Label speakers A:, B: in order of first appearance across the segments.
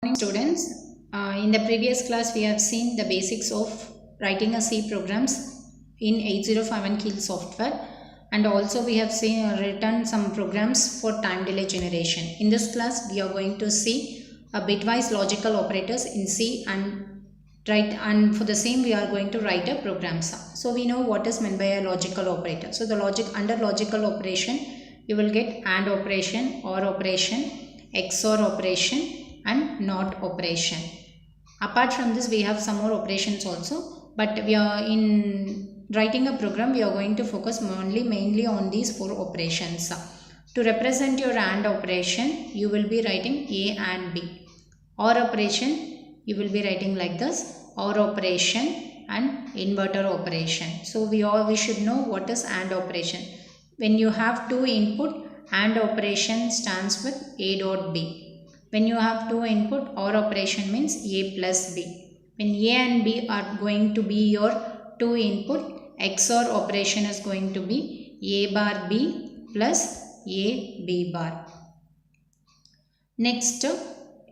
A: Morning students. In the previous class we have seen the basics of writing a C programs in 8051 Keel software, and also we have written some programs for time delay generation. In this class we are going to see a bitwise logical operators in C, and for the same we are going to write a program sum. So we know what is meant by a logical operator. So the under logical operation you will get AND operation, OR operation, XOR operation and NOT operation. Apart from this we have some more operations also, but we are in writing a program we are going to focus mainly on these four operations. To represent your AND operation you will be writing A and B. OR operation you will be writing like this: OR operation and inverter operation. So we should know what is AND operation. When you have two input, AND operation stands with A dot B. When you have two input, OR operation means A plus B. When A and B are going to be your two input, XOR operation is going to be A bar B plus A B bar. Next,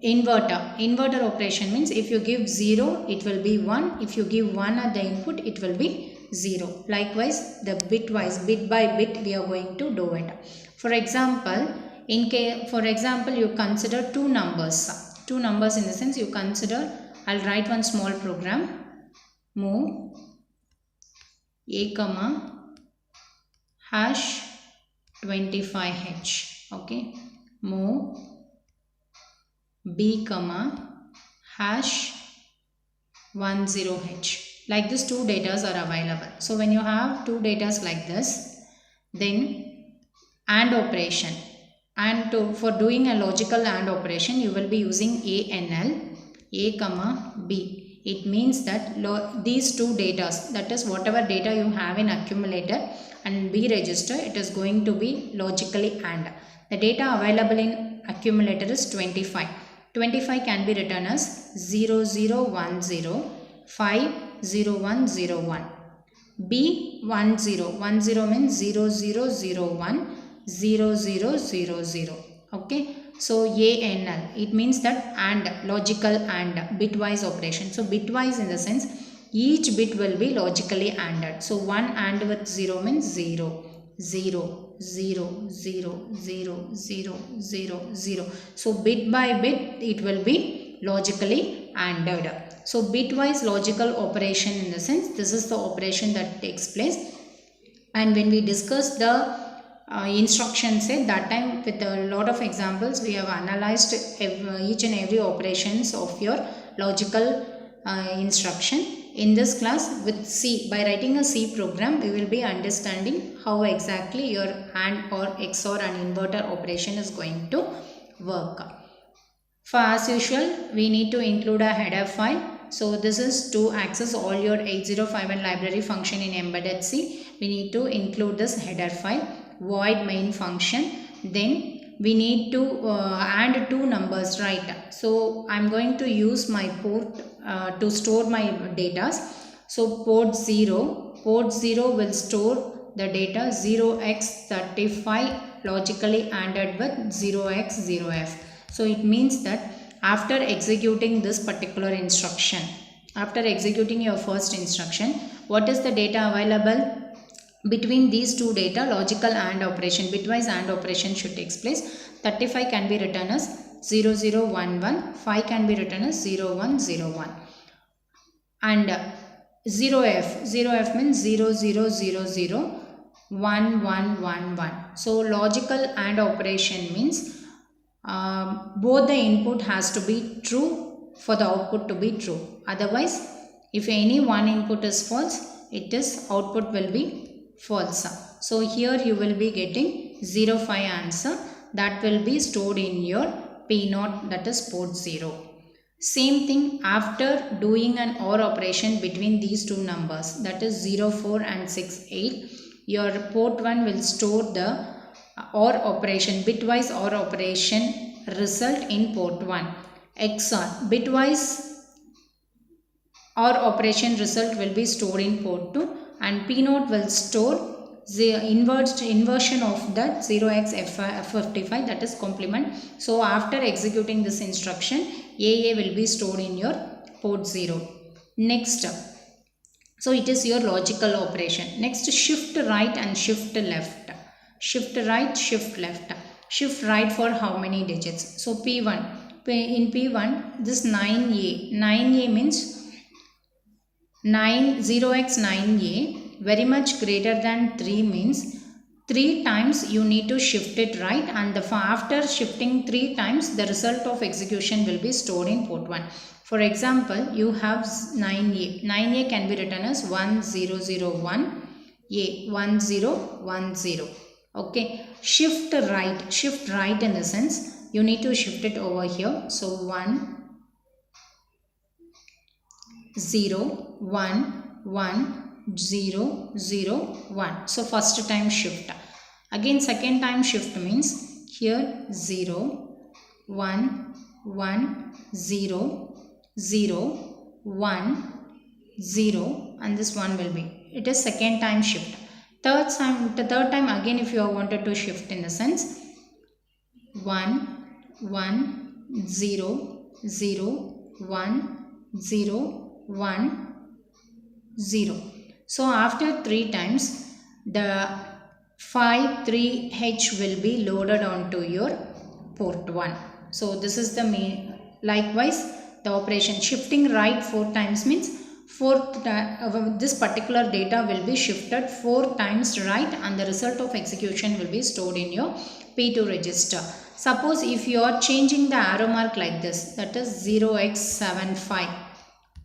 A: inverter. Inverter operation means if you give 0, it will be 1. If you give 1 at the input, it will be 0. Likewise, the bitwise, bit by bit, we are going to do it. For example, you consider two numbers in the sense you consider, I'll write one small program: move A comma hash 25h. Okay, move B comma hash 10h. Like this, two datas are available. So when you have two datas like this, then AND operation, and for doing a logical AND operation you will be using ANL, A comma B. It means that these two datas, that is whatever data you have in accumulator and B register, it is going to be logically AND. The data available in accumulator is 25. 25 can be written as 0010 50101. B10 means 0001 0000. Okay, so ANL, it means that AND, logical AND, bitwise operation. So bitwise in the sense each bit will be logically ANDed. So one AND with 0 means 0 0 0 0 0 0 0 0. So bit by bit it will be logically ANDed. So bitwise logical operation in the sense this is the operation that takes place. And when we discuss the instruction set, that time with a lot of examples we have analyzed each and every operations of your logical instruction. In this class with C, by writing a C program we will be understanding how exactly your AND or XOR and inverter operation is going to work. For as usual we need to include a header file. So this is to access all your 8051 library function in embedded C. We need to include this header file, void main function. Then we need to add two numbers, right? So I'm going to use my port to store my data. So port 0 will store the data 0x35 logically ANDed with 0x0f. So it means that after executing this particular instruction, after executing your first instruction, what is the data available? Between these two data, logical AND operation, bitwise AND operation should take place. 35 can be written as 0011, 5 can be written as 0101. And 0f means 0000 1111. So logical AND operation means both the input has to be true for the output to be true. Otherwise, if any one input is false, output will be false. So here you will be getting 05 answer that will be stored in your P0, that is port 0. Same thing after doing an OR operation between these two numbers, that is 04 and 68, your port 1 will store the OR operation, bitwise OR operation result in port 1. XOR, bitwise OR operation result will be stored in port 2, and P0 will store inversion of that 0x55, that is complement. So after executing this instruction, AA will be stored in your port 0. Next, so it is your logical operation. Next, shift right and shift left. Shift right, shift left. Shift right for how many digits? So P1. In P1, this 9A. 9A means 0x9A, very much greater than 3 means 3 times you need to shift it right, and after shifting 3 times, the result of execution will be stored in port 1. For example, you have 9A. 9A can be written as 1001A, 1010. Okay, shift right in the sense you need to shift it over here. So 1 0 1 1 0 0 1. So first time shift. Again second time shift means here 0 1 1 0 0 1 0, and this 1 will be. It is second time shift. Third time again if you have wanted to shift in the sense 1 1 0 0 1 0 1 0. So after 3 times the 53H will be loaded onto your port 1. So this is the main. Likewise the operation shifting right 4 times means this particular data will be shifted 4 times right, and the result of execution will be stored in your P2 register. Suppose if you are changing the arrow mark like this, that is 0x75.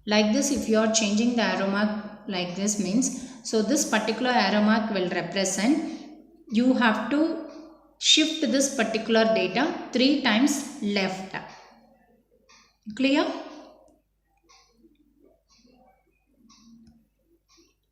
A: Like this, if you are changing the arrow mark like this means, so this particular arrow mark will represent you have to shift this particular data 3 times left. Clear?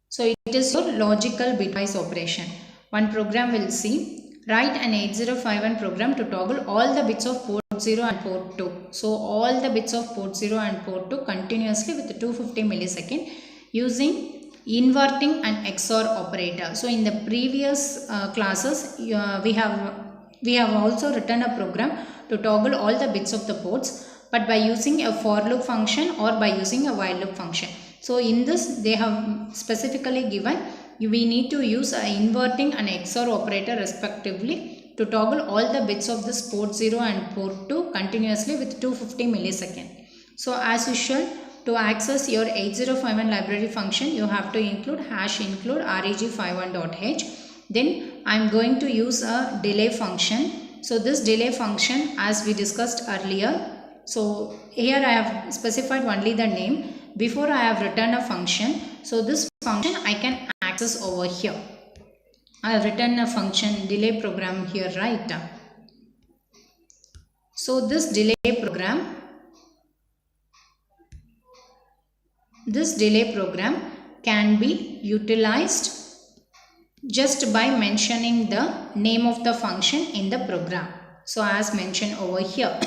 A: So it is your logical bitwise operation. One program will see, write an 8051 program to toggle all the bits of port 0 and port 2. So all the bits of port 0 and port 2 continuously with 250 millisecond using inverting and XOR operator. So in the previous classes we have also written a program to toggle all the bits of the ports, but by using a for loop function or by using a while loop function. So in this they have specifically given we need to use a inverting and XOR operator respectively to toggle all the bits of this port 0 and port 2 continuously with 250 millisecond. So as usual, to access your 8051 library function, you have to include #include reg51.h. Then I am going to use a delay function. So this delay function, as we discussed earlier, so here I have specified only the name. Before I have written a function. So this function I can access over here. I have written a function delay program here, right? So this delay program can be utilized just by mentioning the name of the function in the program. So as mentioned over here,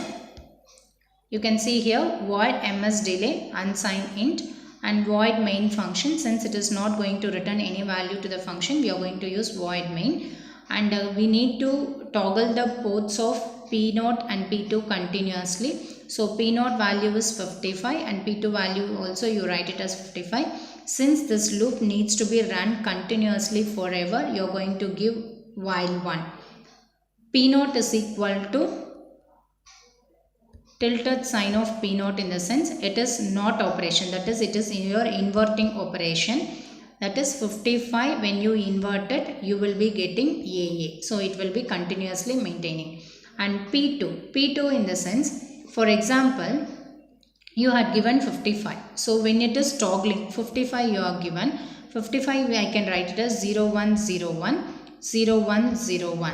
A: you can see here void ms delay unsigned int and void main function. Since it is not going to return any value to the function, we are going to use void main, and we need to toggle the ports of P0 and P2 continuously. So P0 value is 55 and P2 value also you write it as 55. Since this loop needs to be run continuously forever, you are going to give while 1. P0 is equal to tilted sign of P0 in the sense it is not operation, that is it is in your inverting operation, that is 55. When you invert it you will be getting AA, so it will be continuously maintaining. And P2 in the sense, for example you had given 55, so when it is toggling 55 you are given 55, I can write it as 0101 0101.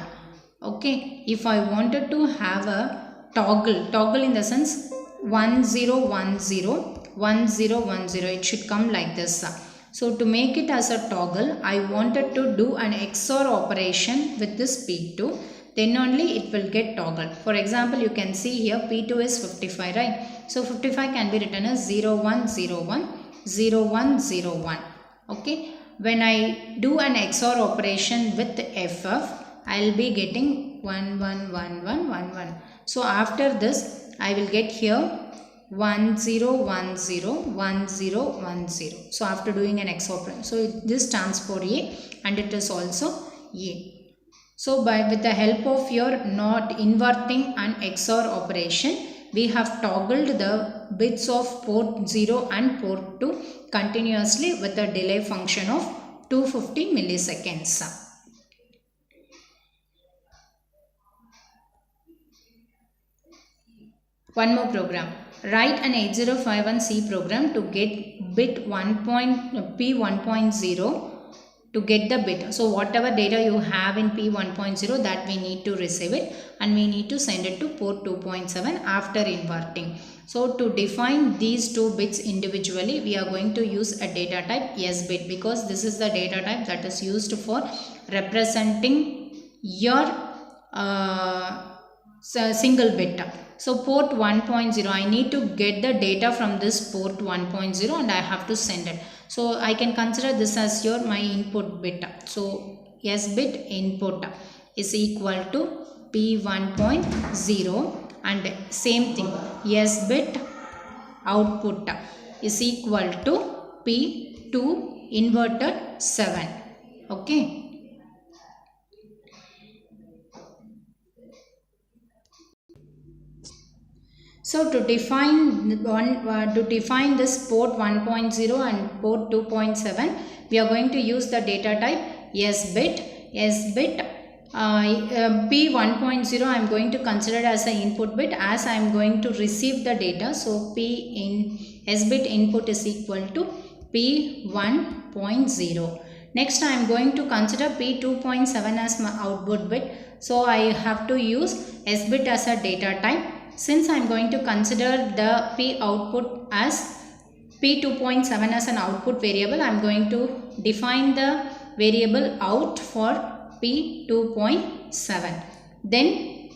A: Okay, if I wanted to have a toggle in the sense 1010 1010, it should come like this. So to make it as a toggle, I wanted to do an XOR operation with this P2, then only it will get toggled. For example, you can see here P2 is 55, right? So 55 can be written as 0101 0101. Okay, when I do an XOR operation with FF, I will be getting 1 1 1 1 1 1. So after this I will get here 1 0 1 0 1 0 1 0. So after doing an XOR operation, so this stands for A and it is also A. So with the help of your NOT inverting and XOR operation, we have toggled the bits of port 0 and port 2 continuously with a delay function of 250 milliseconds. One more program. Write an 8051C program to get bit P1.0 to get the bit. So whatever data you have in P1.0, that we need to receive it and we need to send it to port 2.7 after inverting. So to define these two bits individually, we are going to use a data type S bit, because this is the data type that is used for representing your single bit. So port 1.0, I need to get the data from this port 1.0 and I have to send it. So I can consider this as my input bit. So S bit input is equal to P1.0 and same thing, S bit output is equal to P2 inverted 7. Okay. So to define this port 1.0 and port 2.7, we are going to use the data type S bit. P1.0 I am going to consider as an input bit, as I am going to receive the data. So P in S bit input is equal to P1.0. Next I am going to consider P2.7 as my output bit. So I have to use S bit as a data type. Since I am going to consider the P output as P2.7 as an output variable, I am going to define the variable out for P2.7. Then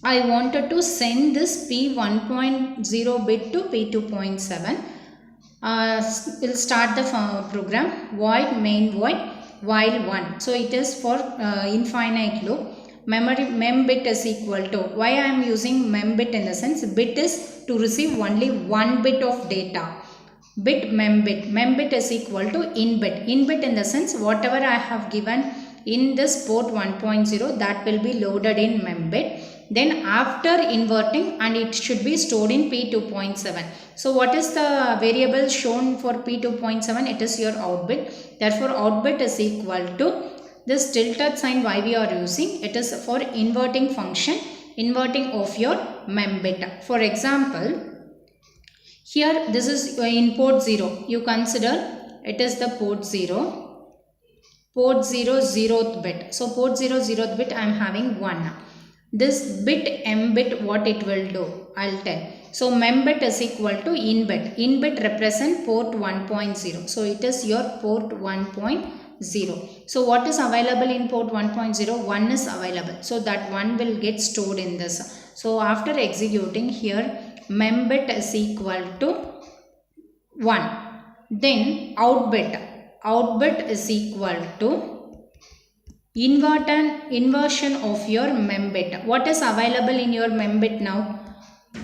A: I wanted to send this P1.0 bit to P2.7. We'll start the program. Void main void while 1. So it is for infinite loop. Mem bit is equal to, why I am using mem bit in the sense, bit is to receive only one bit of data. Mem bit is equal to in bit in the sense whatever I have given in this port 1.0, that will be loaded in mem bit. Then after inverting, and it should be stored in P2.7. So what is the variable shown for P2.7? It is your out bit. Therefore out bit is equal to this tilted sign. Why we are using it is for inverting function, inverting of your mem bit. For example, here this is in port 0. You consider it is the port 0. Port 0 zeroth bit. So port 0 zeroth bit I am having 1. This bit m bit, what it will do, I'll tell. So mem bit is equal to in bit. In bit represent port 1.0. So it is your port 1.0. So what is available in port 1.0? 1 is available. So that 1 will get stored in this. So after executing here, mem bit is equal to 1. Then out bit is equal to inversion of your mem bit. What is available in your mem bit now?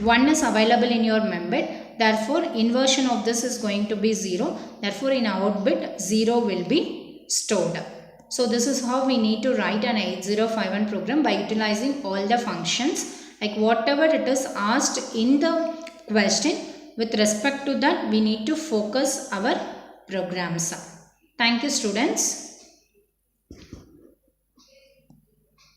A: 1 is available in your mem bit. Therefore, inversion of this is going to be 0. Therefore, in out bit 0 will be stored. So this is how we need to write an 8051 program, by utilizing all the functions, like whatever it is asked in the question. With respect to that, we need to focus our programs. Thank you, students.